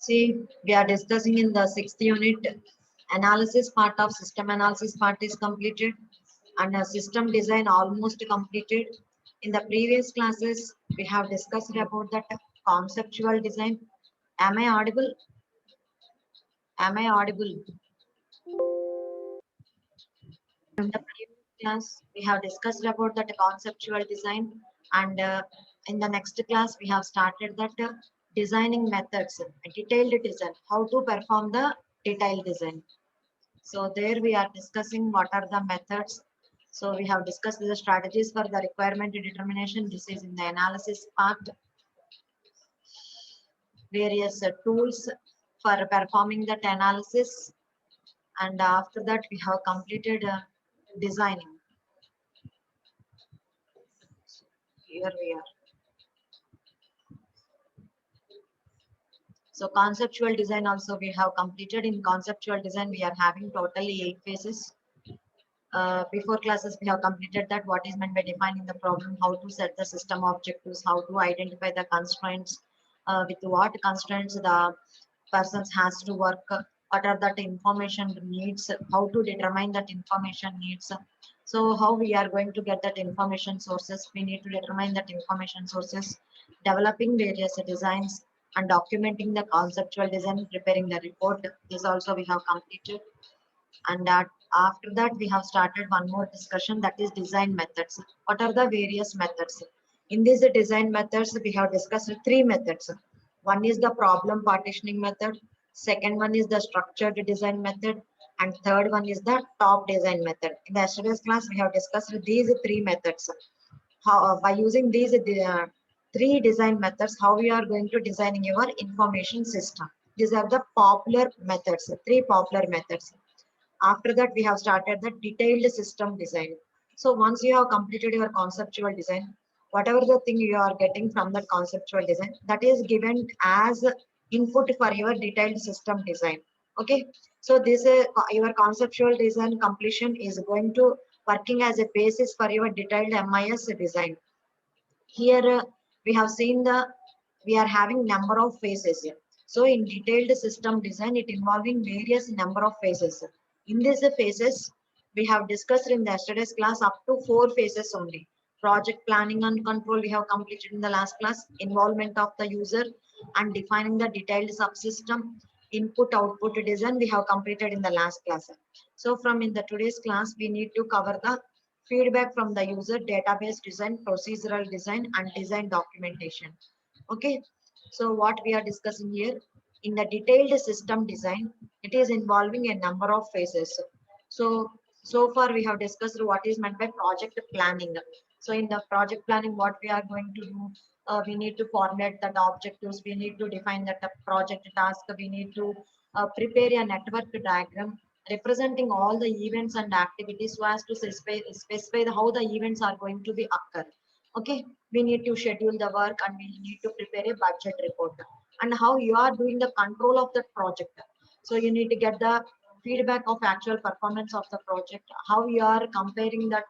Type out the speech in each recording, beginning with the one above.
See, we are discussing in the sixth unit. Analysis part of system analysis part is completed, and system design almost completed. In the previous classes, we have discussed about that conceptual design. Am I audible? Am I audible? In the previous class, we have discussed about that conceptual design, and in the next class, we have started that designing methods, detailed design, how to perform the detailed design. So there we are discussing what are the methods. So we have discussed the strategies for the requirement determination. This is in the analysis part. Various tools for performing that analysis. And after that, we have completed designing. Here we are. So conceptual design also we have completed. In conceptual design, we are having totally 8 phases. Before classes, we have completed that what is meant by defining the problem, how to set the system objectives, how to identify the constraints, with what constraints the persons has to work, what are that information needs, how to determine that information needs. So how we are going to get that information sources, we need to determine that information sources, developing various designs and documenting the conceptual design, preparing the report. This also we have completed. And that after that we have started one more discussion, that is design methods. What are the various methods? In these design methods we have discussed three methods. One is the problem partitioning method, second one is the structured design method, and third one is the top design method. In the yesterday's class we have discussed these three methods. How by using these three design methods, how we are going to designing your information system. These are the popular methods, three popular methods. After that, we have started the detailed system design. So once you have completed your conceptual design, whatever the thing you are getting from that conceptual design, that is given as input for your detailed system design. Okay. So this your conceptual design completion is going to working as a basis for your detailed MIS design. Here we have seen we are having number of phases here. So in detailed system design, it involving various number of phases. In these phases, we have discussed in the yesterday's class up to 4 phases only. Project planning and control we have completed in the last class. Involvement of the user and defining the detailed subsystem. Input output design we have completed in the last class. So from in the today's class, we need to cover the feedback from the user, database design, procedural design, and design documentation. Okay, so what we are discussing here, in the detailed system design, it is involving a number of phases. So far we have discussed what is meant by project planning. So in the project planning, what we are going to do, we need to formulate the objectives, we need to define that project task, we need to prepare a network diagram representing all the events and activities so as to specify how the events are going to be occur. Okay, we need to schedule the work and we need to prepare a budget report and how you are doing the control of the project. So you need to get the feedback of actual performance of the project, how you are comparing that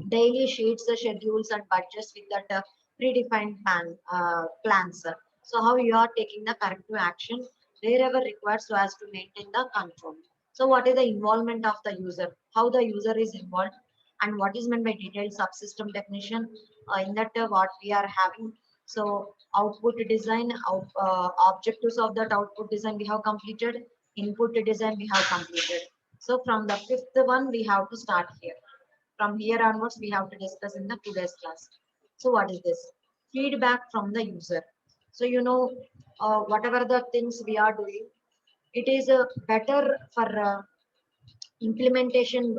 daily sheets, the schedules and budgets with that predefined plans. So how you are taking the corrective action wherever required so as to maintain the control. So what is the involvement of the user? How the user is involved and what is meant by detailed subsystem definition, in that what we are having. So output design, objectives of that output design we have completed, input design we have completed. So from the fifth one we have to start here. From here onwards, we have to discuss in the today's class. So what is this? Feedback from the user. So whatever the things we are doing, it is better for implementation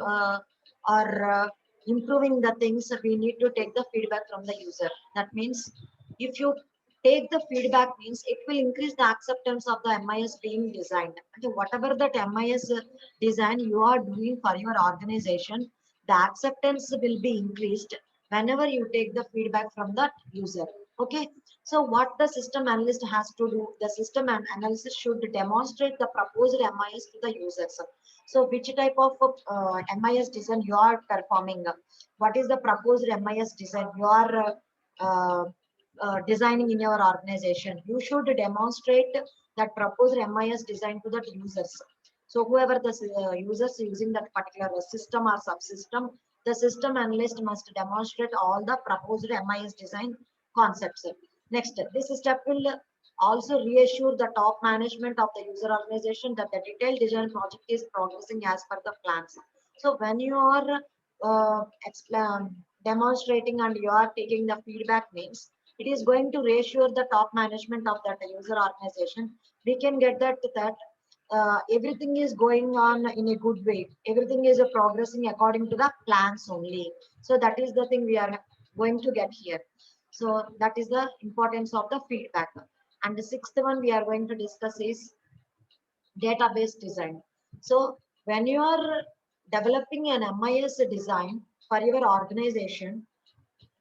or improving the things. We need to take the feedback from the user. That means if you take the feedback means it will increase the acceptance of the MIS being designed. Okay, whatever that MIS design you are doing for your organization, the acceptance will be increased whenever you take the feedback from that user. Okay, so what the system analyst has to do, the system analysis should demonstrate the proposed MIS to the users. So which type of MIS design you are performing? What is the proposed MIS design you are designing in your organization? You should demonstrate that proposed MIS design to the users. So whoever the users using that particular system or subsystem, the system analyst must demonstrate all the proposed MIS design concepts. Next, this step will also reassure the top management of the user organization that the detailed design project is progressing as per the plans. So when you are demonstrating and you are taking the feedback means, it is going to reassure the top management of that user organization. We can get that everything is going on in a good way. Everything is progressing according to the plans only. So that is the thing we are going to get here. So that is the importance of the feedback. And the sixth one we are going to discuss is database design. So when you are developing an MIS design for your organization,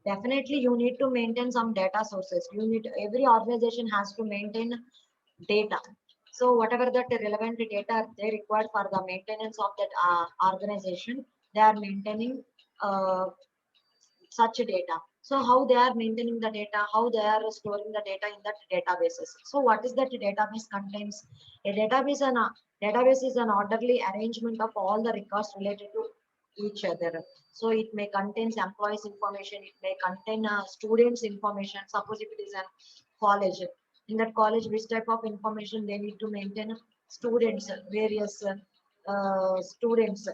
definitely you need to maintain some data sources. Every organization has to maintain data. So whatever that relevant data they required for the maintenance of that organization, they are maintaining uh, such data. So how they are maintaining the data, how they are storing the data in that databases. So what is that database contains? A database is an orderly arrangement of all the records related to each other. So it may contains employees information, it may contain students information. Suppose if it is a college, in that college, which type of information they need to maintain? Students, various years students,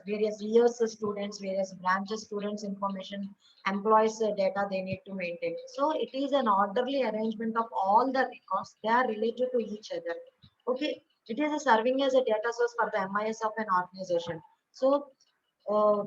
various branches students information, employees data they need to maintain. So it is an orderly arrangement of all the records. They are related to each other. Okay, it is a serving as a data source for the MIS of an organization. So uh,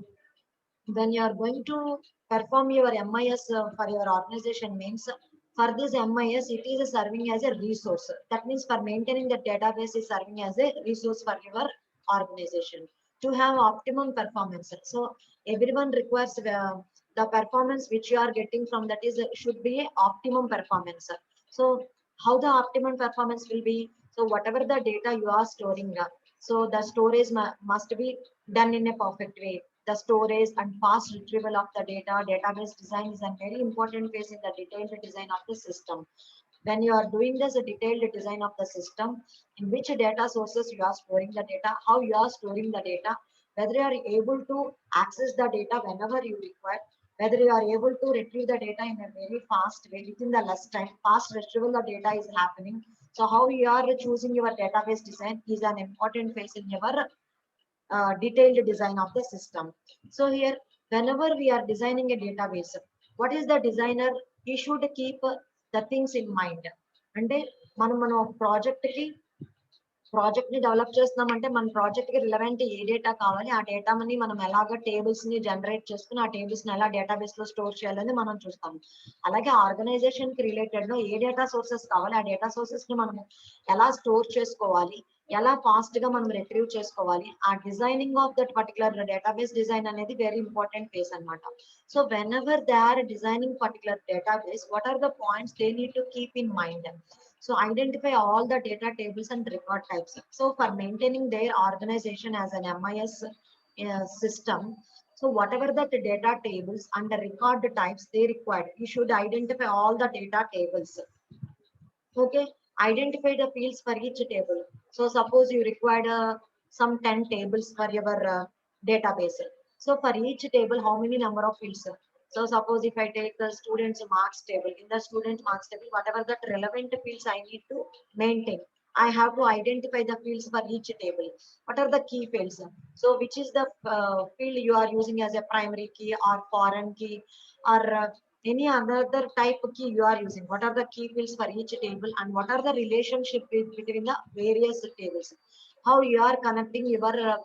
when you are going to perform your MIS for your organization means, for this MIS it is serving as a resource. That means for maintaining the database is serving as a resource for your organization to have optimum performance. So everyone requires the performance which you are getting from that is should be a optimum performance. So how the optimum performance will be? So whatever the data you are storing, so the storage must be done in a perfect way. The storage and fast retrieval of the data, database design is a very important phase in the detailed design of the system. When you are doing this a detailed design of the system, in which data sources you are storing the data, how you are storing the data, whether you are able to access the data whenever you require, whether you are able to retrieve the data in a very fast way within the less time, fast retrieval of data is happening. So how you are choosing your database design is an important phase in your detailed design of the system. So here, whenever we are designing a database, what is the designer? He should keep the things in mind. అంటే మనం project ని develop చేస్తున్నామంటే మన project కి relevant ఏ data కావాలి, ఆ data ని మనం ఎలాగ టేబుల్స్ ని జనరేట్ చేసుకుని ఆ టేబుల్స్ ని ఎలా డేటాబేస్ లో స్టోర్ చేయాలని మనం చూస్తాము. అలాగే ఆర్గనైజేషన్ కి రిలేటెడ్ లో ఏ డేటా సోర్సెస్ కావాలి, ఆ డేటా సోర్సెస్ ని మనం ఎలా స్టోర్ చేసుకోవాలి, ఎలా ఫాస్ట్ గా మనం రిట్రీవ్ చేసుకోవాలి, ఆ designing of that particular database design అనేది వెరీ ఇంపార్టెంట్ ఫేస్ అన్నమాట. So whenever they are designing particular database, what are the points they need to keep in mind? So identify all the data tables and record types. So for maintaining their organization as an MIS system, so whatever the data tables and the record types they required, you should identify all the data tables. Okay, identify the fields for each table. So suppose you required some 10 tables for your database. So for each table, how many number of fields? So suppose if I take the students marks table, in the student marks table, whatever that relevant fields I need to maintain, I have to identify the fields for each table. What are the key fields? So which is the field you are using as a primary key or foreign key, or any other type of key you are using? What are the key fields for each table, and what are the relationship between the various tables? How you are connecting your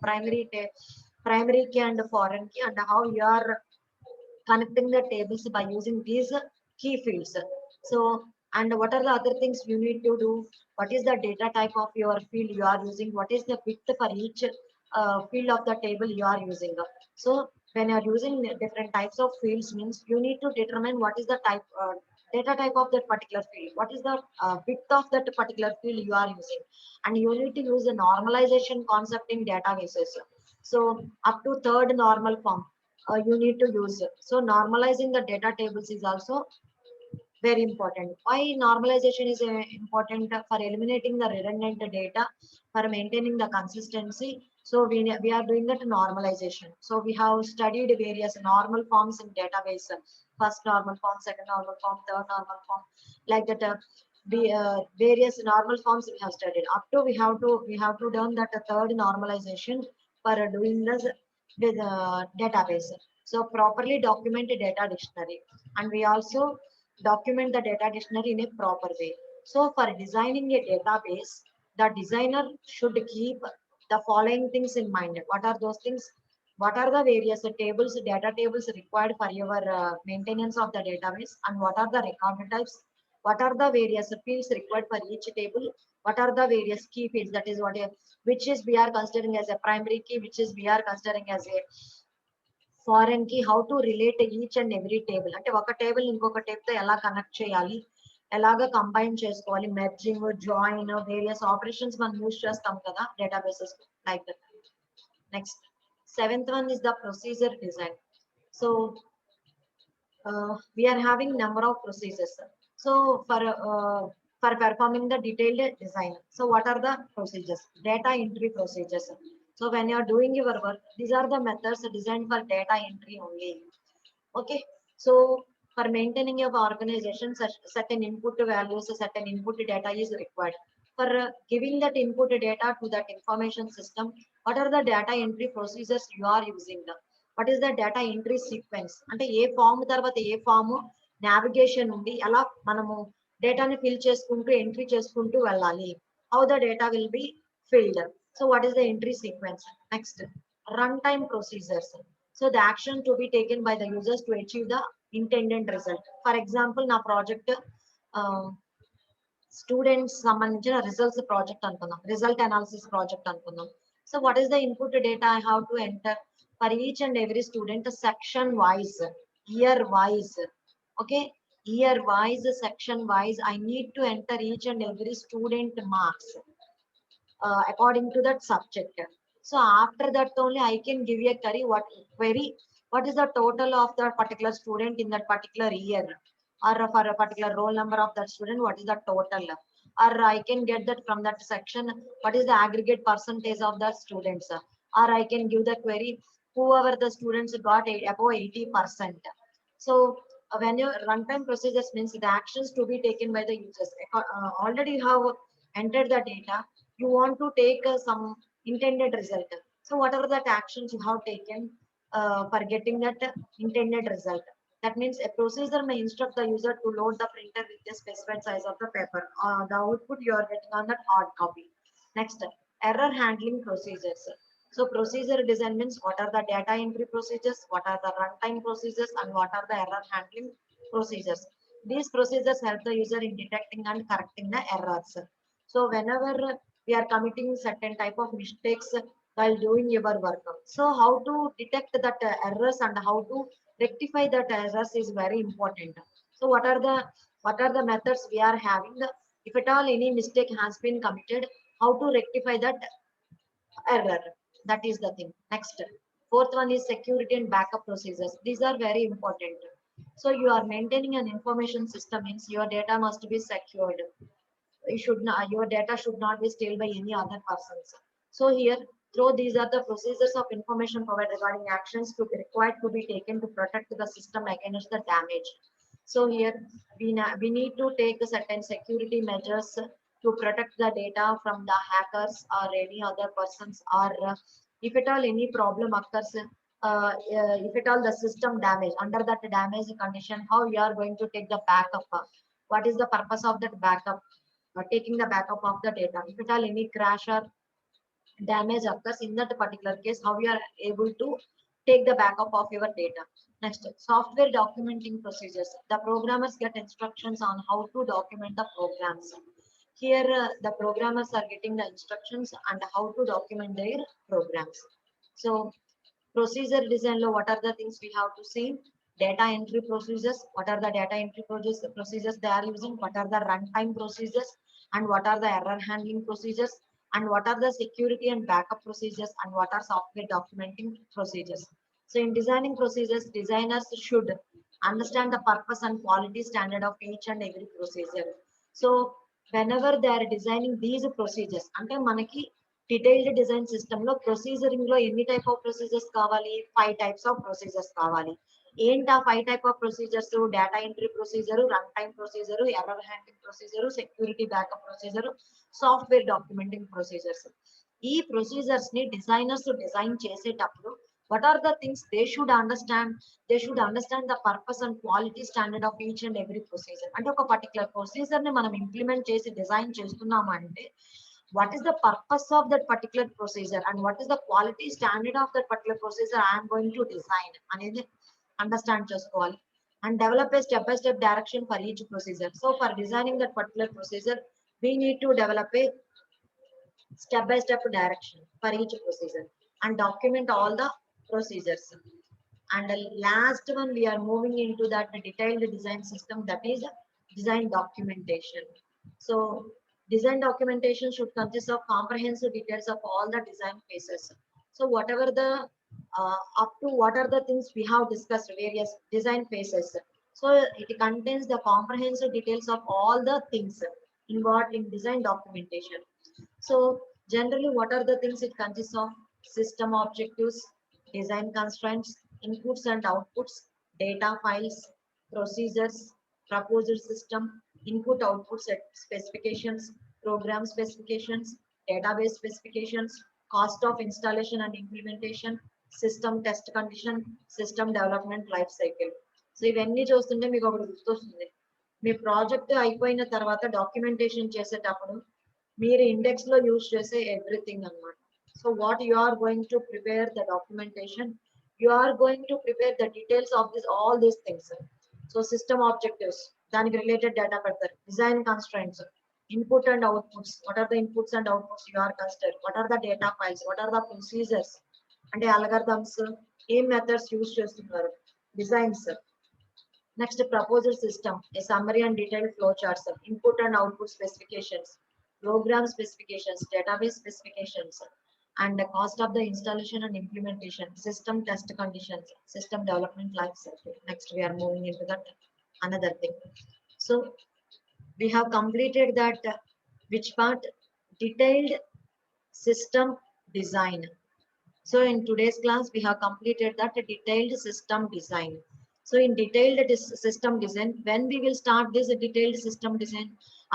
primary key and foreign key, and how you are connecting the tables by using these key fields. So, and what are the other things you need to do? What is the data type of your field you are using? What is the width for each field of the table you are using? So, when you are using different types of fields, means you need to determine what is the data type of that particular field. What is the width of that particular field you are using? And you need to use the normalization concept in databases. So, up to third normal form you need to use. So normalizing the data tables is also Very important. Why normalization is important? For eliminating the redundant data, for maintaining the consistency. So we are doing that normalization. So we have studied various normal forms in database. First normal form, second normal form, third normal form, like that. Various normal forms we have studied. Up to we have to done that third normalization for doing this with database. So properly document a data dictionary, and we also document the data dictionary in a proper way. So for designing a database, the designer should keep the following things in mind. What are those things? What are the various tables, data tables required for your maintenance of the database, and what are the record types? What are the various fields required for each table? What are the various key fields? That is which is we are considering as a primary key, which is we are considering as a foreign key. How to relate each and every table, అంటే ఒక table ఇంకొక table తో ఎలా connect చేయాలి, ఎలాగ combine చేసుకోవాలి, merging, join, various operations మనం use చేస్తాం కదా databases, like that. Next, seventh one is the procedure design. So we are having number of procedures. So for performing the detailed design, so what are the procedures? Data entry procedures. So when you are doing your work, these are the methods designed for data entry only. Okay. So for maintaining your organization, certain input values, certain input data is required. For giving that input data to that information system, what are the data entry procedures you are using? What is the data entry sequence? అంటే ఏ form తర్వాత ఏ form navigation ఉండి ఎలా మనము డేటాని fill చేసుకుంటూ entry చేసుకుంటూ వెళ్ళాలి. How the data will be filled. So what is the entry sequence? Next, runtime procedures. So the action to be taken by the users to achieve the intended result. For example, నా project students సంబంధించిన results project అనుకుందాం, result analysis project అనుకుందాం. So what is the input data I have to enter for each and every student, section wise, year wise. Okay, year wise, section wise, I need to enter each and every student marks according to that subject. So after that only I can give a query, what is the total of the particular student in that particular year, or for a particular roll number of that student, what is the total? Or I can get that from that section, what is the aggregate percentage of the students? Or I can give the query, whoever the students got above 80%. So when your runtime procedures means the actions to be taken by the users, already you have entered the data, you want to take some intended result. So whatever that actions you have taken for getting that intended result, that means a procedure may instruct the user to load the printer with the specified size of the paper. The output you are getting on that hard copy. Next, error handling procedures. So procedure design means what are the data entry procedures, what are the runtime procedures, and what are the error handling procedures. These procedures help the user in detecting and correcting the errors. So whenever we are committing certain type of mistakes while doing your work, so how to detect that errors and how to rectify that errors is very important. So what are the methods we are having? If at all any mistake has been committed, how to rectify that error? That is the thing. Next, fourth one is security and backup procedures. These are very important. So you are maintaining an information system means your data must be secured. You should not, your data should not be stolen by any other persons. So here, through these are the procedures of information provided regarding actions to be required to be taken to protect the system against the damage. So here we need to take certain security measures to protect the data from the hackers or any other persons, or if at all any problem occurs, if at all the system damage, under that damage condition, how you are going to take the backup? What is the purpose of that backup? Taking the backup of the data. If at all any crash or damage occurs in that particular case, how you are able to take the backup of your data. Next, software documenting procedures. The programmers get instructions on how to document the programs. Here, the programmers are getting the instructions and how to document their programs. So, procedure design, what are the things we have to see? Data entry procedures. What are the data entry procedures they are using? What are the runtime procedures? And what are the error handling procedures? And what are the security and backup procedures? And what are software documenting procedures? So in designing procedures, designers should understand the purpose and quality standard of each and every procedure. So whenever they are designing these procedures, అంటే మనకి detailed design system లో proceduring లో ఎన్ని type of procedures కావాలి? 5 types of procedures కావాలి. ఏంటి ఆ 5 type of procedures? Data entry procedure, run time procedure, error handling procedure, security backup procedure, software documenting procedures. ఈ ప్రొసీజర్స్ ని డిజైనర్స్ డిజైన్ చేసేటప్పుడు what are the things they should understand? They should understand the purpose and quality standard of each and every procedure. అంటే ఒక particular procedure ని మనం implement చేసి design చేస్తున్నాము అంటే what is the purpose of that particular procedure and what is the quality standard of that particular procedure I am going to design అనేది understand చేసుకోవాలి. And develop a step by step direction for each procedure. So for designing that particular procedure, we need to develop a step by step direction for each procedure and document all the procedures. And the last one, we are moving into that detailed design system, that is design documentation. So design documentation should consist of comprehensive details of all the design phases. So whatever the up to what are the things we have discussed, various design phases. So it contains the comprehensive details of all the things involved in design documentation. So generally, what are the things it consists of? System objectives, design constraints, inputs and outputs, data files, procedures, proposal system, input output set specifications, program specifications, database specifications, cost of installation and implementation, system test condition, system development life cycle. So ఇవన్నీ చూస్తుంటే మీకు ఒకటి గుర్తొస్తుంది. మీ project అయిపోయిన తర్వాత documentation చేసేటప్పుడు మీరు index లో యూజ్ చేసే ఎవ్రీథింగ్ అన్నమాట. So what you are going to prepare the documentation, you are going to prepare the details of this all these things. So system objectives, దానికి రిలేటెడ్ డేటా పెడతారు. Design constraints, input and outputs, what are the inputs and outputs you are consider, what are the data files, what are the procedures, అంటే algorithms ఏం methods use చేస్తున్నారు, designs. Next, proposal system, a summary and detailed flow charts, input and output specifications, program specifications, database specifications, and the cost of the installation and implementation, system test conditions, system development life cycle. Next, we are moving into that another thing. So we have completed that which part? Detailed system design. So in today's class, we have completed that detailed system design. So in detailed system design, when we will start this detailed system design?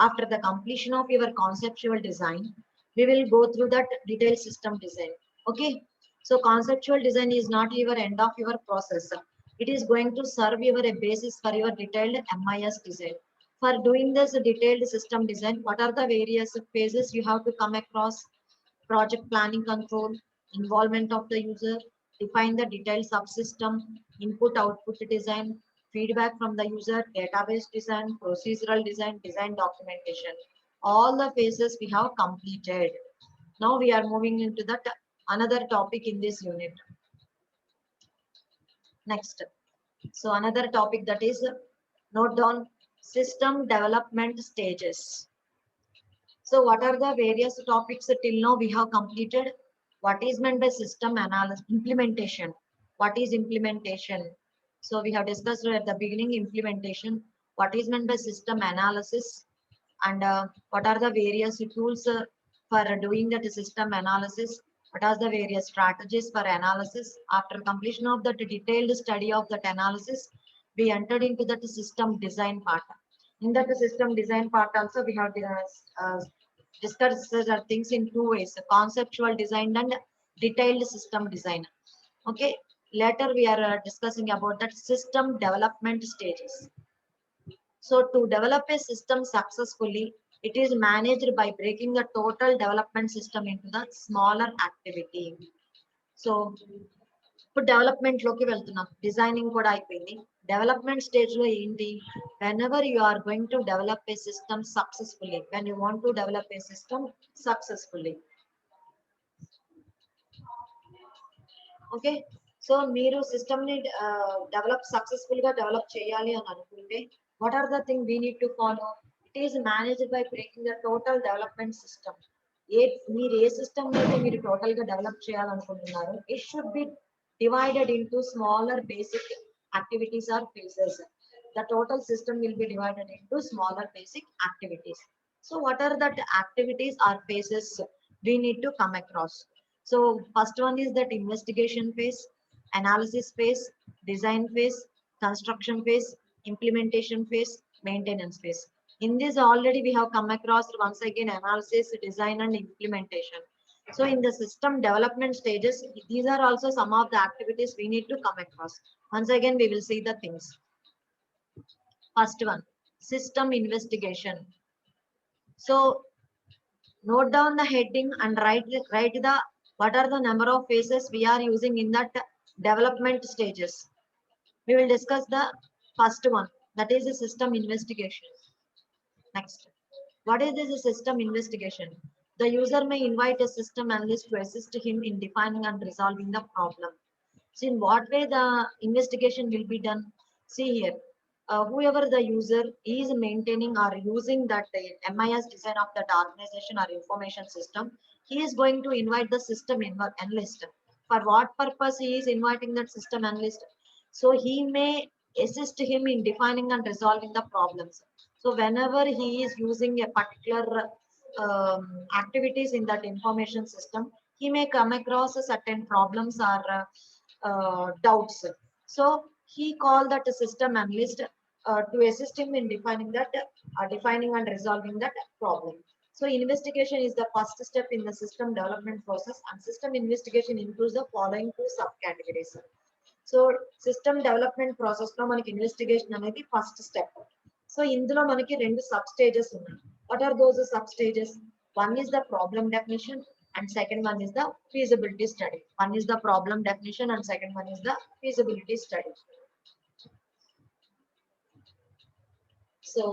After the completion of your conceptual design, we will go through that detailed system design. Okay. So conceptual design is not your end of your process. It is going to serve your a basis for your detailed MIS design. For doing this detailed system design, what are the various phases you have to come across? Project planning control, involvement of the user, define the detailed subsystem, input output design, feedback from the user, database design, procedural design, design documentation. All the phases we have completed. Now we are moving into that another topic in this unit. Next. So another topic, that is, note down system development stages. So what are the various topics till now we have completed? What is meant by system analysis? Implementation. What is implementation? So we have discussed at the beginning implementation. What is meant by system analysis? And what are the various tools for doing that system analysis? What are the various strategies for analysis? After completion of the detailed study of that analysis, we entered into that system design part. In that system design part also, we have discussed things in two ways: conceptual design and detailed system design. Okay, later we are discussing about that system development stages. So to develop a system successfully, it is managed by breaking the total development system into the smaller activity. So ఇప్పుడు development లోకి వెళ్తున్నాం. Designing కూడా అయిపోయింది. Development stage లో ఏంటి? Whenever you are going to develop a system successfully, when you want to develop a system successfully. Okay, so మీరు system ని develop successful గా డెవలప్ చేయాలి అని అనుకుంటే, what are the thing we need to follow? It is managed by breaking the total development system. మీరు ఏ system అయితే మీరు టోటల్ గా డెవలప్ చేయాలనుకుంటున్నారో, it should be divided into smaller basic Activities are phases. The total system will be divided into smaller basic activities. So what are that activities or phases we need to come across? So first one is that investigation phase, analysis phase, design phase, construction phase, implementation phase, maintenance phase. In this already we have come across once again analysis, design and implementation. So in the system development stages, these are also some of the activities we need to come across. Once again, we will see the things. First one, system investigation. So note down the heading and write the what are the number of phases we are using in that development stages. We will discuss the first one, that is the system investigation. Next, what is this system investigation? The user may invite a system analyst to assist him in defining and resolving the problem. So in what way the investigation will be done? See here, whoever the user is maintaining or using that MIS design of that organization or information system, he is going to invite the system analyst. For what purpose he is inviting that system analyst? So he may assist him in defining and resolving the problems. So whenever he is using a particular activities in that information system, he may come across a certain problems or doubts. So he called that system analyst to assist him in defining and resolving that problem. So investigation is the first step in the system development process, and system investigation includes the following two subcategories. So system development process లో మనకి investigation అనేది first step. So ఇందులో మనకి రెండు sub stages ఉన్నాయి. What are those sub stages? One is the problem definition and second one is the feasibility study. One is the problem definition and second one is the feasibility study. So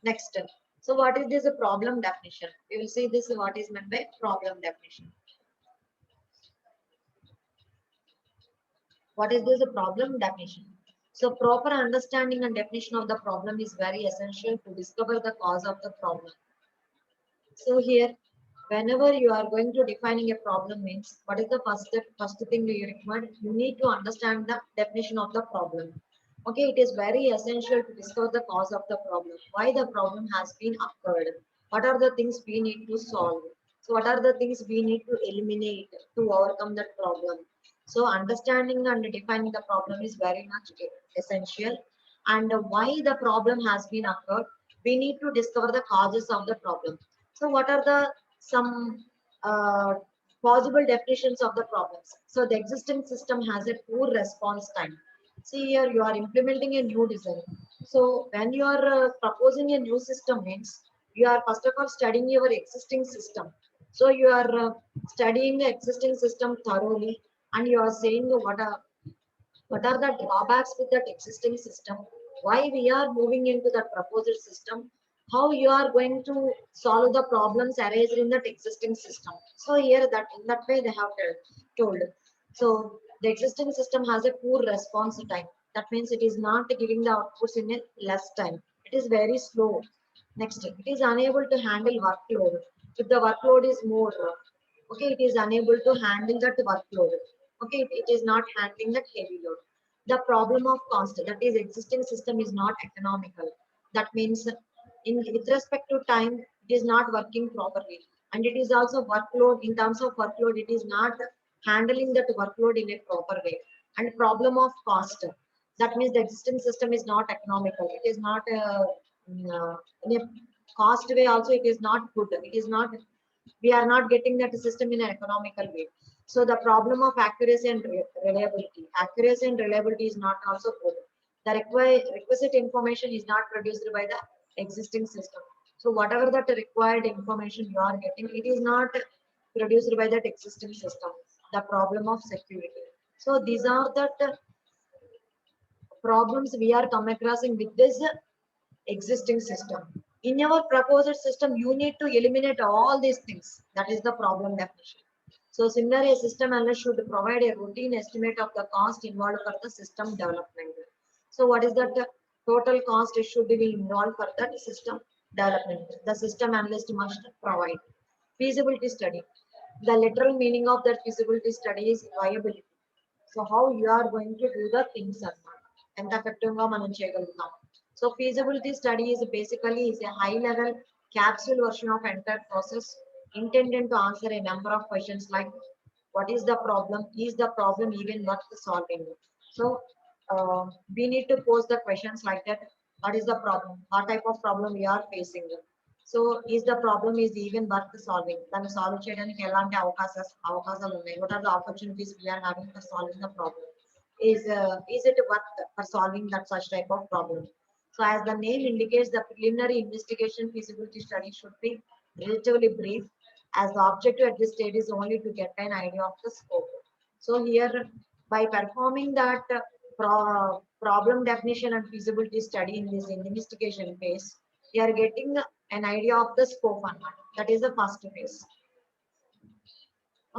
next, so what is this problem definition? We will see this what is meant by problem definition. What is this problem definition? So proper understanding and definition of the problem is very essential to discover the cause of the problem. So here, whenever you are going to defining a problem means, what is the first thing you require? You need to understand the definition of the problem. Okay, it is very essential to discover the cause of the problem. Why the problem has been occurred? What are the things we need to solve? So what are the things we need to eliminate to overcome that problem? So understanding and defining the problem is very much essential. And why the problem has been occurred? We need to discover the causes of the problem. So what are the some possible definitions of the problems? So the existing system has a poor response time. See here, you are implementing a new design. So when you are proposing a new system means you are first of all studying your existing system. So you are studying the existing system thoroughly and you are saying what are the drawbacks with that existing system, why we are moving into that proposed system, how you are going to solve the problems arising in that existing system. So here that in that way they have told. So the existing system has a poor response time. That means it is not giving the outputs in a less time. It is very slow. Next, it is unable to handle workload. If the workload is more, okay, it is unable to handle that workload. Okay, it is not handling that heavy load. The problem of cost, that is existing system is not economical. That means with respect to time, it is not working properly. And it is also workload, in terms of workload, it is not handling that workload in a proper way. And problem of cost, that means the existing system is not economical. It is not in a cost way also, it is not good. It is not, we are not getting that system in an economical way. So the problem of accuracy and reliability. Accuracy and reliability is not also good. The requisite information is not produced by the existing system. So whatever that required information you are getting, it is not produced by that existing system. The problem of security. So these are the problems we are come across with this existing system. In your proposed system, you need to eliminate all these things. That is the problem definition. So similarly, a system analyst should provide a routine estimate of the cost involved for the system development. So what is that total cost should be involved for that system development? The system analyst must provide. Feasibility study. The literal meaning of that feasibility study is viability. So how you are going to do the things or not. ఎంత effective గా మనం చేయగలుగుతాం. So feasibility study is basically is a high level capsule version of entire process intended to answer a number of questions like what is the problem, is the problem even worth solving. So we need to pose the questions like that. What is the problem, what type of problem we are facing, so is the problem is even worth solving, దాన్ని solve చేయడానికి ఎలాంటి అవకాశాలు ఉన్నాయి, what are the opportunities we are having for solving the problem, is it worth for solving that such type of problem. So as the name indicates, the preliminary investigation feasibility study should be relatively brief, as the objective at this stage is only to get an idea of the scope. So here, by performing that problem definition and feasibility study in this investigation phase, we are getting an idea of the scope and that is the first phase.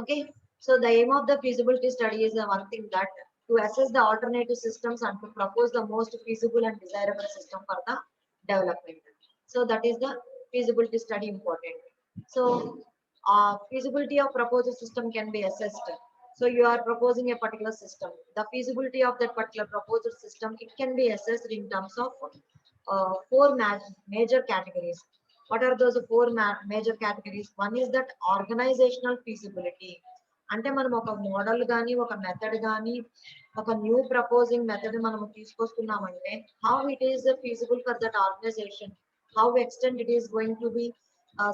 Okay, so the aim of the feasibility study is the one thing that to assess the alternative systems and to propose the most feasible and desirable system for the development. So that is the feasibility study important. So feasibility of proposed system can be assessed. So you are proposing a particular system. The feasibility of that particular proposed system, it can be assessed in terms of four major categories. What are those four major categories? One is that organizational feasibility. అంటే మనం ఒక model కానీ ఒక method కానీ ఒక new proposing method మనం తీసుకొస్తున్నామంటే how it is feasible for that organization, how extent it is going to be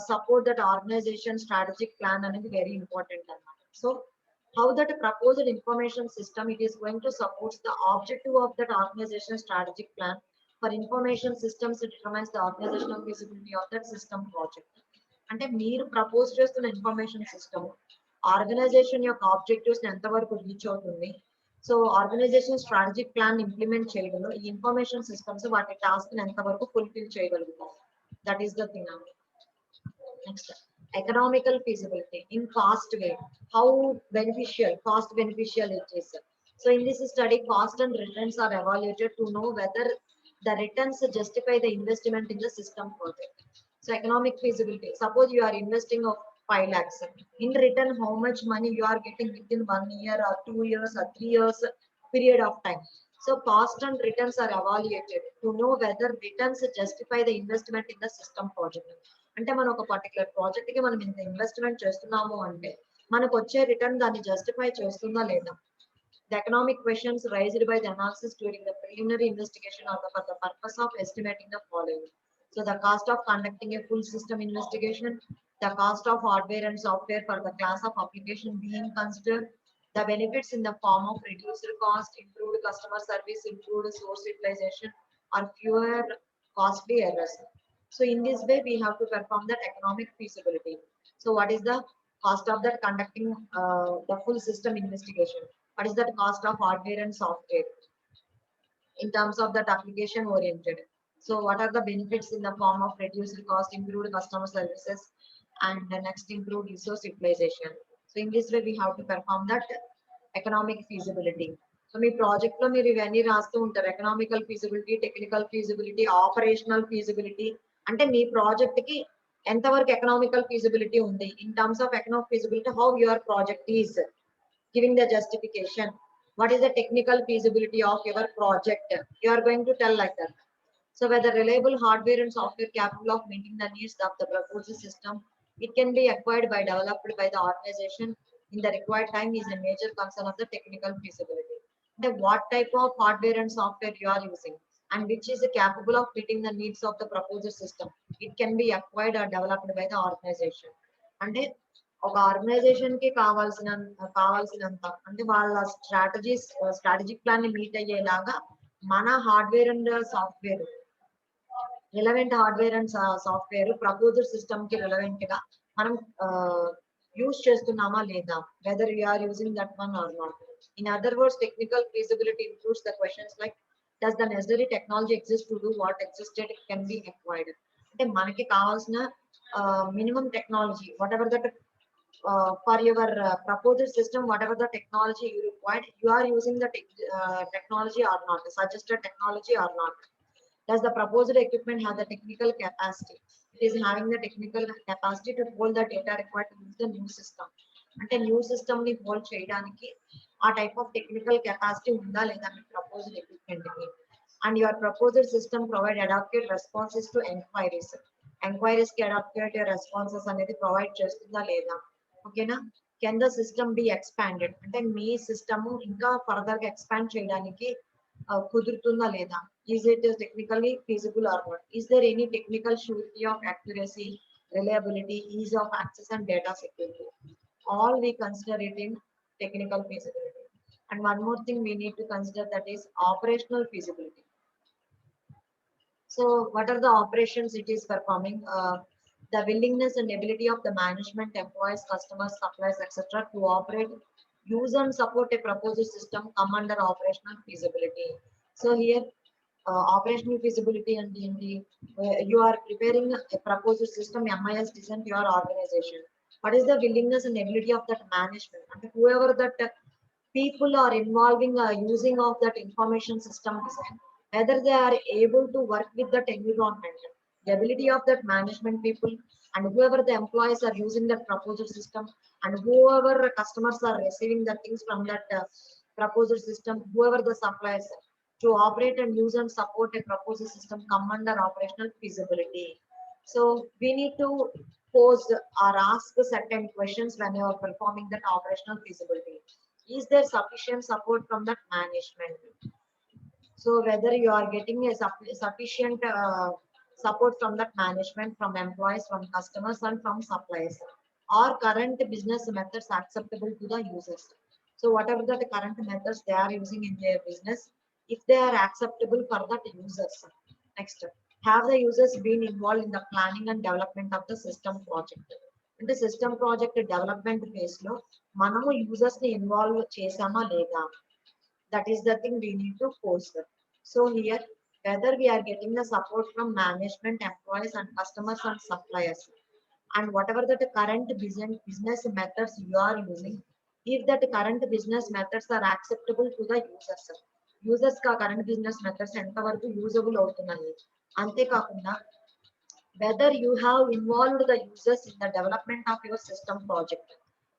support that organization strategic plan అనేది very important అన్నమాట. So how that proposed information system it is going to support the objective of that organization strategic plan for information systems, it determines the organizational feasibility of that system project. అంటే మీరు propose చేస్తున్న information system organization యొక్క objectives ఎంతవరకు reach అవుతుంది, so organization strategic plan implement చేయడంలో ఈ information systems వాటి task ఎంతవరకు ఫుల్ఫిల్ చేయగలుగుతాం, that is the thing. Next, economical feasibility in cost way, how beneficial, cost beneficial it is. So in this study, cost and returns are evaluated to know whether the returns justify the investment in the system project. So economic feasibility, suppose you are investing of 5 lakhs, in return how much money you are getting within 1 year or 2 years or 3 years period of time. So cost and returns are evaluated to know whether returns justify the investment in the system project. అంటే మనం ఒక particular project కి మనం ఇంత investment చేస్తున్నాము అంటే మనకు వచ్చే రిటర్న్ దాన్ని జస్టిఫై చేస్తుందా లేదా. The economic questions raised by the analysis during the preliminary investigation are for the purpose of estimating the following. So the cost of conducting a full system investigation, the cost of hardware and software for the class of application being considered, the benefits in the form of reduced cost, improved customer service, improved source utilization, or fewer costly errors. So in this way, we have to perform that economic feasibility. So what is the cost of that conducting the full system investigation? What is the cost of hardware and software in terms of that application oriented? So what are the benefits in the form of reduced cost, improved customer services, and the next improved resource utilization? So in this way, we have to perform that economic feasibility. So me project లో మీరు ఇవన్నీ రాస్తూ ఉంటారు, economical feasibility, technical feasibility, operational feasibility. అంటే మీ project కి ఎంతవరకు economical feasibility ఉంది, in terms of economic feasibility how your project is giving the justification, what is the technical feasibility of your project, you are going to tell like that. So whether reliable hardware and software capable of meeting the needs of the proposed system, it can be acquired by developed by the organization in the required time is a major concern of the technical feasibility. The what type of hardware and software you are using and which is capable of meeting the needs of the proposed system, it can be acquired or developed by the organization. అంటే ఒక organisation కి కావాల్సినంత అంటే వాళ్ళ strategic plan ని meet అయ్యేలాగా మన hardware and software, relevant hardware and software proposal system కి రిలవెంట్ గా మనం యూజ్ చేస్తున్నామా లేదా, whether you are using that one or not. In other words, technical feasibility includes the questions like does the necessary technology exist to do what existed can be acquired. అంటే మనకి కావాల్సిన minimum technology, whatever that for your proposed system, whatever the technology you required, you are using the technology or not, suggested technology or not. Does the proposed equipment have the technical capacity? It is having the technical capacity to hold the data required to use the new system. అంటే new system ని hold చేయడానికి ఆ type of technical capacity ఉందా లేదా మీ proposed equipment కి. And your proposed system provide adapted responses to enquiries. Enquiries కి adapted responses అనేది provide చేస్తుందా లేదా, ఓకేనా. Can the system be expanded, అంటే మీ సిస్టమ్ ఇంకా ఫర్దర్ గా ఎక్స్పాండ్ చేయడానికి కుదురుతుందా లేదా. Is it technically feasible or not. Is there any technical surety of accuracy, reliability, ease of access and data security. All we consider it in technical feasibility. And one more thing we need to consider, that is operational feasibility. So what are the operations it is performing? The willingness and ability of the management, employees, customers, suppliers, etc. to operate, use and support a proposed system come under operational feasibility. So here operational feasibility and you are preparing a proposed system MIS design to your organization. What is the willingness and ability of that management, and whoever that people are involving using of that information system design, whether they are able to work with that environment, the ability of that management people, and whoever the employees are using that proposal system, and whoever customers are receiving the things from that proposal system, whoever the suppliers, to operate and use and support a proposal system come under operational feasibility. So we need to pose or ask certain questions when you are performing that operational feasibility. Is there sufficient support from that management? So whether you are getting a sufficient support from that management, from employees, from customers, and from suppliers, or current business methods acceptable to the users. So whatever the current methods they are using in their business, if they are acceptable for the users. Next, have the users been involved in the planning and development of the system project? అంటే system project development phase లో మనము users ని involve చేసామా లేదా, that is the thing we need to post. So here, whether we are getting the support from management, employees, and customers and suppliers, and whatever that current business methods you are using, if that current business methods are acceptable to the users, users ka current business methods ఎంతవరకు usable అవుతున్నాయి, అంతేకాకుండా whether you have involved the users in the development of your system project.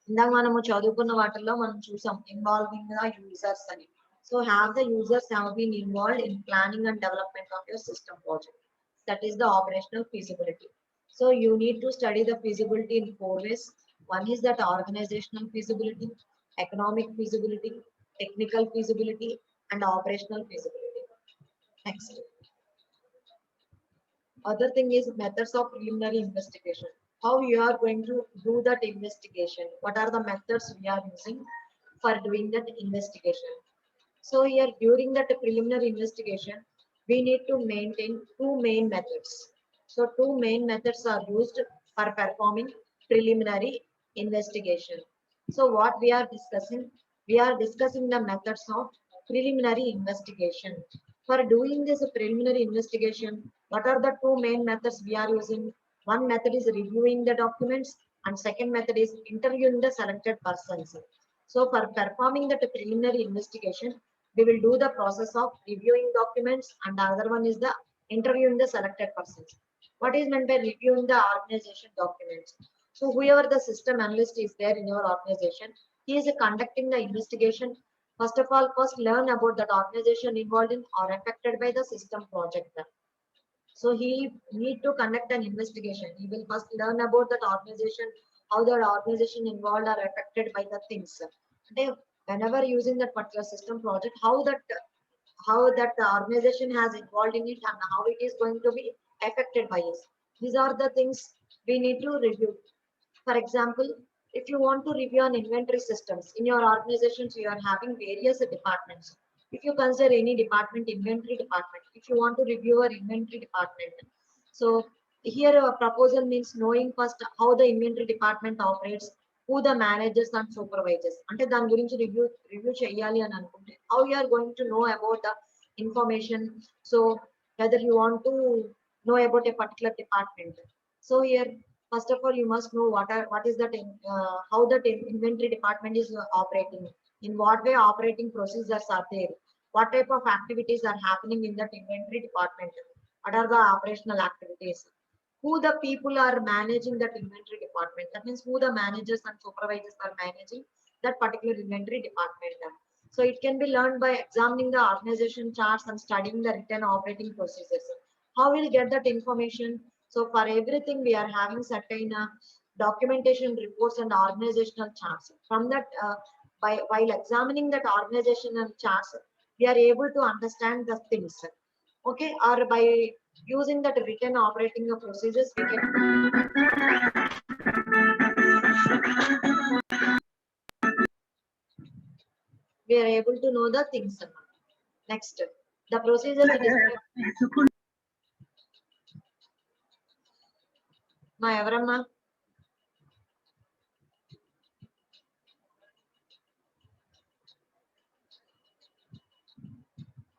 ఇందాక మనము చదువుకున్న వాటిల్లో మనం చూసాం involving the users అని. So have the users have been involved in planning and development of your system project. That is the operational feasibility. So you need to study the feasibility in 4 ways. One is that organizational feasibility, economic feasibility, technical feasibility, and operational feasibility. Next. Other thing is methods of preliminary investigation. How you are going to do that investigation? What are the methods we are using for doing that investigation? So here during that preliminary investigation, we need to maintain two main methods. So two main methods are used for performing preliminary investigation. So what we are discussing? We are discussing the methods of preliminary investigation. For doing this preliminary investigation, what are the two main methods we are using? One method is reviewing the documents, and second method is interviewing the selected persons. So for performing the preliminary investigation, we will do the process of reviewing documents, and the other one is the interviewing the selected persons. What is meant by reviewing the organization documents? So whoever the system analyst is there in your organization, he is conducting the investigation. First of all, first learn about that organization involved in or affected by the system project. So he need to conduct an investigation. He will first learn about that organization, how that organization involved or affected by the things. Whenever using that particular system project, how that the organization has involved in it and how it is going to be affected by it. These are the things we need to review. For example, if you want to review an inventory systems in your organizations, you are having various departments. If you consider any department, inventory department, if you want to review our inventory department, so here a proposal means knowing first how the inventory department operates, who the managers and supervisors. అంటే దాని గురించి review చేయాలి అని అనుకుంటే how you are going to know about the information. So whether you want to know about a particular department. So here, first of all, you must know what is that how that inventory department is operating, in what way operating procedures are there, what type of activities are happening in that inventory department, what are the operational activities, who the people are managing that inventory department. That means who the managers and supervisors are managing that particular inventory department. So it can be learned by examining the organization charts and studying the written operating procedures. How we'll get that information? So for everything we are having certain documentation reports and organizational charts. From that, while examining that organizational charts, we are able to understand the things. Okay, or by using that written operating procedures, we are able to know the things. Next, the procedures described. My Everamma.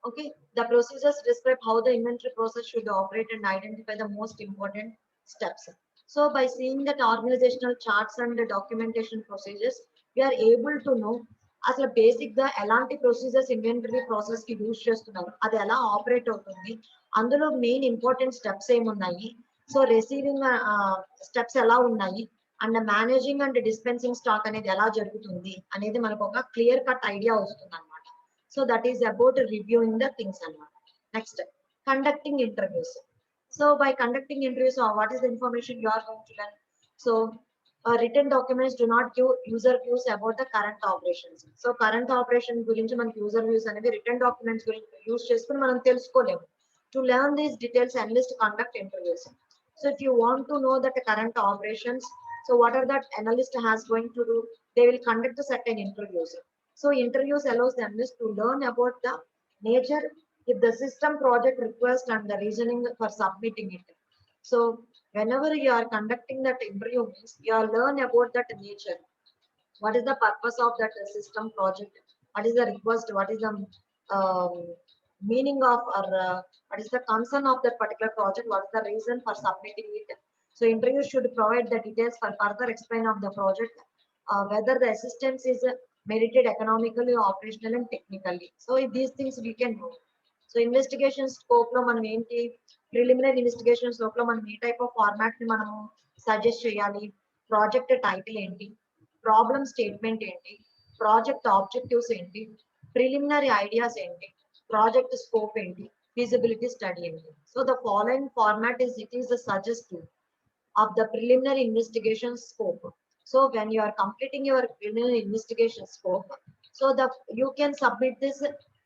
Okay, the procedures describe how the inventory process should operate and identify the most important steps. So by seeing that organizational charts and the documentation procedures, we are able to know అసలు basic గా ఎలాంటి procedures inventory process కి use చేస్తున్నారు, అది ఎలా operate అవుతుంది, అందులో main important steps ఏమున్నాయి, సో రిసీవింగ్ స్టెప్స్ ఎలా ఉన్నాయి, and managing and dispensing stock అనేది ఎలా జరుగుతుంది అనేది మనకు ఒక క్లియర్ కట్ ఐడియా వస్తుంది అనమాట. So that is about reviewing the things. Next, conducting interviews. So by conducting interviews, what is the information you are going to learn? So written documents do not give user views about the current operations. So current operation గురించి మనకి user views అనేవి written documents గురించి use చేసుకుని మనం తెలుసుకోలేము. To learn these details, analyst conduct interviews. So if you want to know that the current operations, so what are that analyst has going to do? They will conduct a certain interviews. So interviews allows the analyst to learn about the nature, if the system project request and the reasoning for submitting it. So whenever you are conducting that interview means you are learn about that nature. What is the purpose of that system project? What is the request? What is the um, meaning of, or what is the concern of that particular project? What is the reason for submitting it? So interview should provide the details for further explain of the project, whether the assistance is merited economically, operational and technically. So if these things we can do. So investigation scope lo మనం ఏంటి, preliminary investigation scope lo మనం ఏ type of format ని మనము suggest చేయాలి, project title ఏంటి, problem statement ఏంటి, project objectives ఏంటి, preliminary ideas ఏంటి, project scope ఏంటి, feasibility study ఏంటి. So the following format is, it is a suggestive of the preliminary investigation scope. So when you are completing your preliminary investigation scope, so you can submit this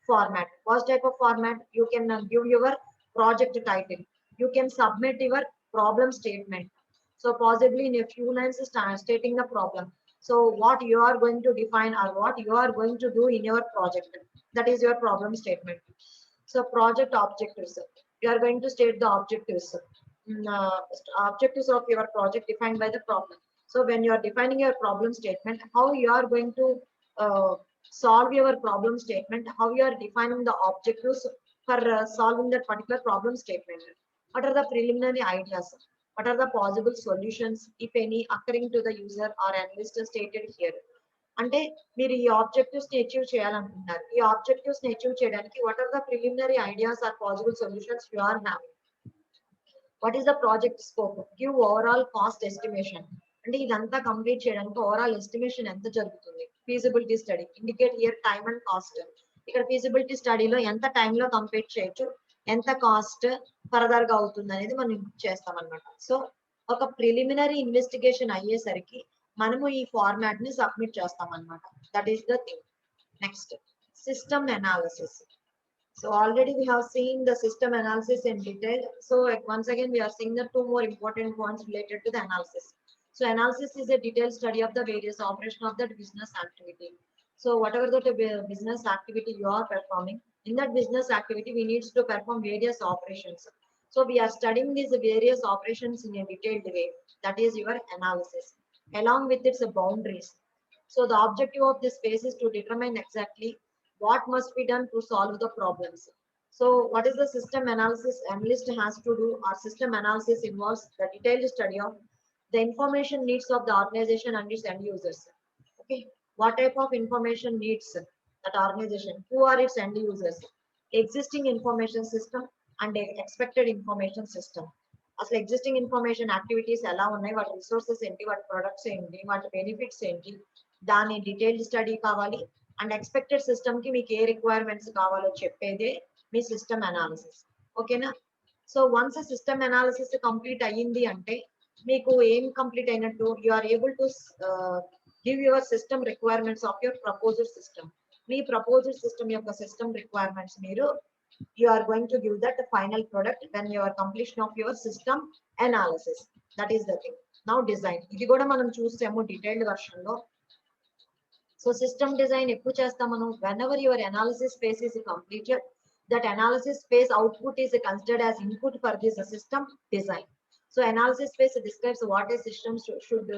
format. First type of format, you can give your project title. You can submit your problem statement. So possibly in a few lines stating the problem. So what you are going to define or what you are going to do in your project. That is your problem statement. So project objectives. You are going to state the objectives. Objectives of your project defined by the problem. So when you are defining your problem statement, how you are going to solve your problem statement, how you are defining the objectives for solving that particular problem statement. What are the preliminary ideas? What are the possible solutions, if any, occurring to the user or analyst stated here? అంటే మీరు ఈ objectives ని achieve చేయాలనుకుంటున్నారు, ఈ objectives ని achieve చేయడానికి what are the preliminary ideas or possible solutions you are having. What is the project scope, give overall cost estimation. అంటే ఇదంతా కంప్లీట్ చేయడానికి ఓవరాల్ ఎస్టిమేషన్ ఎంత జరుగుతుంది, feasibility study, indicate year time and cost. ఇక్కడ feasibility స్టడీలో ఎంత టైంలో complete చేయొచ్చు, ఎంత కాస్ట్ ఫర్దర్ గా అవుతుంది అనేది మనం చేస్తాం అనమాట. సో ఒక ప్రిలిమినరీ ఇన్వెస్టిగేషన్ అయ్యేసరికి మనము ఈ ఫార్మాట్ ని సబ్మిట్ చేస్తాం అనమాట. That is the thing. Next, system analysis. So already we have seen the system analysis in detail. So once again we are seeing the two more important points related to the analysis. So analysis is a detailed study of the various operation of that business activity. So whatever the business activity you are performing, in that business activity we need to perform various operations. So we are studying these various operations in a detailed way. That is your analysis, along with its boundaries. So the objective of this phase is to determine exactly what must be done to solve the problems. So what is the system analysis analyst has to do? Our system analysis involves the detailed study of the information needs of the organization and its end users. Okay, what type of information needs that organization, who are its end users, existing information system and expected information system. అసలు existing information activities ఎలా ఉన్నాయి, వాటి resources ఏంటి, వాటి products ఏంటి, వాటి benefits ఏంటి, దాని డీటెయిల్డ్ స్టడీ కావాలి. అండ్ ఎక్స్పెక్టెడ్ సిస్టమ్ కి మీకు ఏ రిక్వైర్మెంట్స్ కావాలో చెప్పేదే మీ సిస్టమ్ అనాలిసిస్. ఓకేనా? So once system analysis complete అయ్యింది అంటే మీకు ఏం కంప్లీట్ అయినట్టు, you are able to give your system requirements of your proposal system. మీ ప్రపోజల్ సిస్టమ్ యొక్క సిస్టమ్ రిక్వైర్మెంట్స్ మీరు you are going to give that final product when your completion of your system analysis. That is the thing. Now design ఇది కూడా మనం చూసాము detailed version లో. So system design ఎప్పుడు చేస్తాం మనం? whenever your analysis phase is completed, that analysis phase output is considered as input for this system design. So analysis phase describes what a system should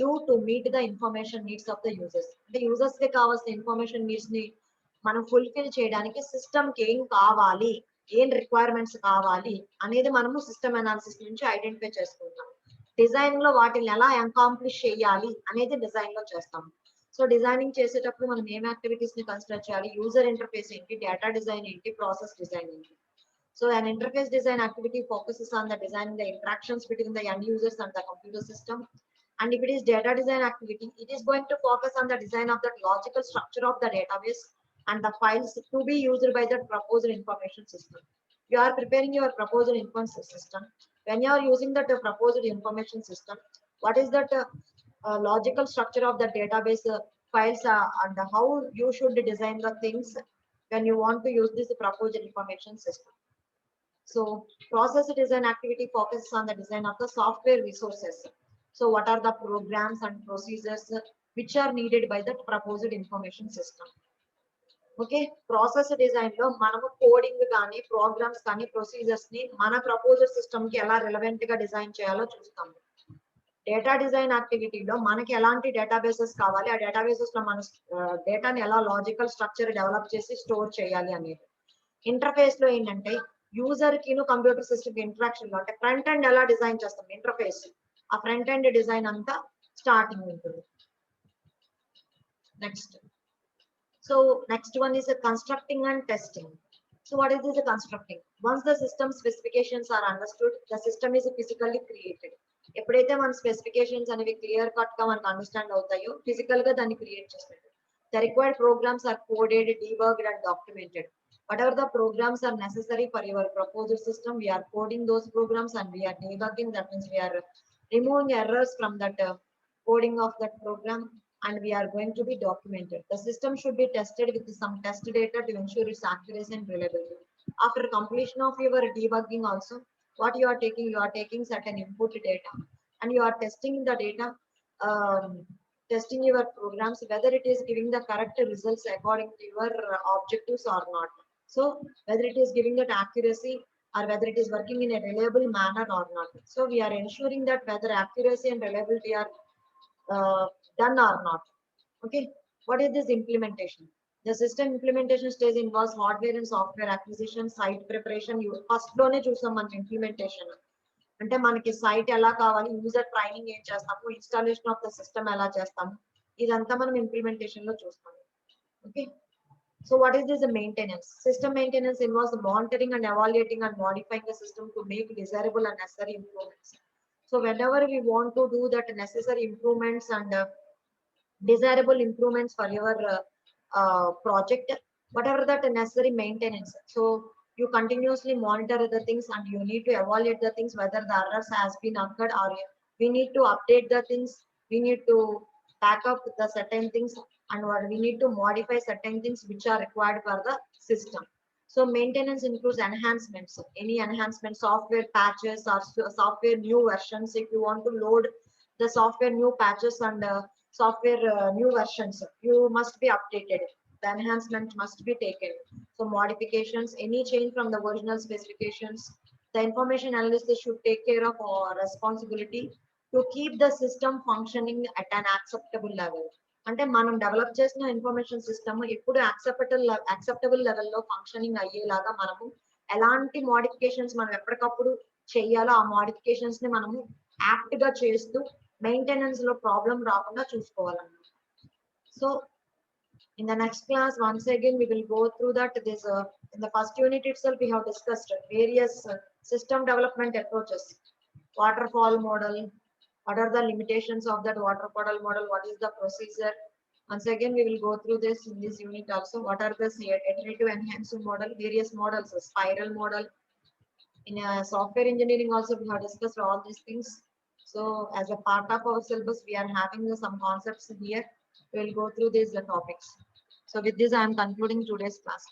do to meet the information needs of the users. The users కి కావాల్సిన information needs ని మనం fulfil చేయడానికి system కి ఏం కావాలి, ఏం requirements కావాలి అనేది మనము సిస్టమ్ అనాలిసిస్ నుంచి ఐడెంటిఫై చేసుకుంటాం. డిజైన్ లో వాటిని ఎలా అకాంప్లిష్ చేయాలి అనేది డిజైన్ లో చేస్తాం. సో డిజైనింగ్ చేసేటప్పుడు మనం ఏం యాక్టివిటీస్ ని కన్సిడర్ చేయాలి, యూజర్ ఇంటర్ఫేస్ ఏంటి, డేటా డిజైన్ ఏంటి, ప్రాసెస్ డిజైన్ ఏంటి. So an interface design activity focuses on the designing the interactions between the end users and the computer system. And if it is data design activity, it is going to focus on the design of the logical structure of the database and the files to be used by the proposed information system. You are preparing your proposed information system. When you are using that proposed information system, what is that logical structure of the database files and how you should design the things when you want to use this proposed information system. So process design activity focuses on the design of the software resources. So what are the programs and procedures which are needed by the proposed information system? Okay, process design లో మనము coding కానీ programmes కానీ procedures ని మన proposal system కి ఎలా relevant గా design చేయాలో చూస్తాము. డేటా డిజైన్ యాక్టివిటీలో మనకి ఎలాంటి డేటాబేసెస్ కావాలి, ఆ డేటాబేసెస్ లో మన డేటాని ఎలా లాజికల్ స్ట్రక్చర్ డెవలప్ చేసి స్టోర్ చేయాలి అనేది. ఇంటర్ఫేస్ లో ఏంటంటే యూజర్ కి కంప్యూటర్ సిస్టమ్ ఇంటరాక్షన్ లో అంటే ఫ్రంట్ ఎండ్ ఎలా డిజైన్ చేస్తాం ఇంటర్ఫేస్, ఆ ఫ్రంట్ ఎండ్ డిజైన్ అంతా స్టార్టింగ్ ఉంటుంది. Next, so next one is a constructing and testing. So what is this constructing? Once the system specifications are understood, the system is physically created. ఎప్పుడైతే మన specifications అనేవి clear cut గా మనకు understand అవుతాయో physical గా దాన్ని create చేస్తాడు. The required programs are coded, debugged and documented. Whatever the programs are necessary for your proposed system, we are coding those programs and we are debugging. That means we are removing errors from that coding of that program, and we are going to be documented. The system should be tested with some test data to ensure its accuracy and reliability. After completion of your debugging also, what you are taking certain input data and you are testing the data, testing your programs whether it is giving the correct results according to your objectives or not. So whether it is giving that accuracy or whether it is working in a reliable manner or not. So we are ensuring that whether accuracy and reliability are done or not. Okay, what is this implementation? The system implementation stage involves hardware and software acquisition, site preparation. You first లోనే చూసాం మన implementation అంటే మనకి site ఎలా కావాలి, user training ఏం చేస్తాము, installation of the system ఎలా చేస్తాము, ఇదంతా మనం ఇంప్లిమెంటేషన్ లో చూస్తాము. Okay, so what is this maintenance? System maintenance involves monitoring and evaluating and modifying the system to make desirable and necessary improvements. So whenever we want to do that necessary improvements and desirable improvements for your project, whatever that necessary maintenance. So you continuously monitor the things and you need to evaluate the things whether the errors has been occurred or we need to update the things, we need to back up the certain things and we need to modify certain things which are required for the system. So maintenance includes enhancements, any enhancement, software patches or software new versions. If you want to load the software new patches and software new versions, you must be updated, the enhancement must be taken. So modifications, any change from the original specifications, the information analyst should take care of responsibility to keep the system functioning at an acceptable level. అంటే మనం develop చేసిన information system ఎప్పుడు acceptable లెవెల్లో functioning అయ్యేలాగా మనము ఎలాంటి modifications మనం ఎప్పటికప్పుడు చేయాలో ఆ మోడిఫికేషన్స్ ని మనము యాప్ట్ గా చేస్తూ మెయింటెనెన్స్ లో ప్రాబ్లం రాకుండా చూసుకోవాలన్నమాట. So in the next class once again we will go through that this in the first unit itself we have discussed various system development approaches. waterfall model. What are the limitations of that waterfall model? What is the procedure? Once again, we will go through this in this unit also. What are the iterative enhancement model? Various models, a spiral model. In software engineering also, we have discussed all these things. So as a part of our syllabus, we are having some concepts here. We will go through these topics. So with this, I am concluding today's class.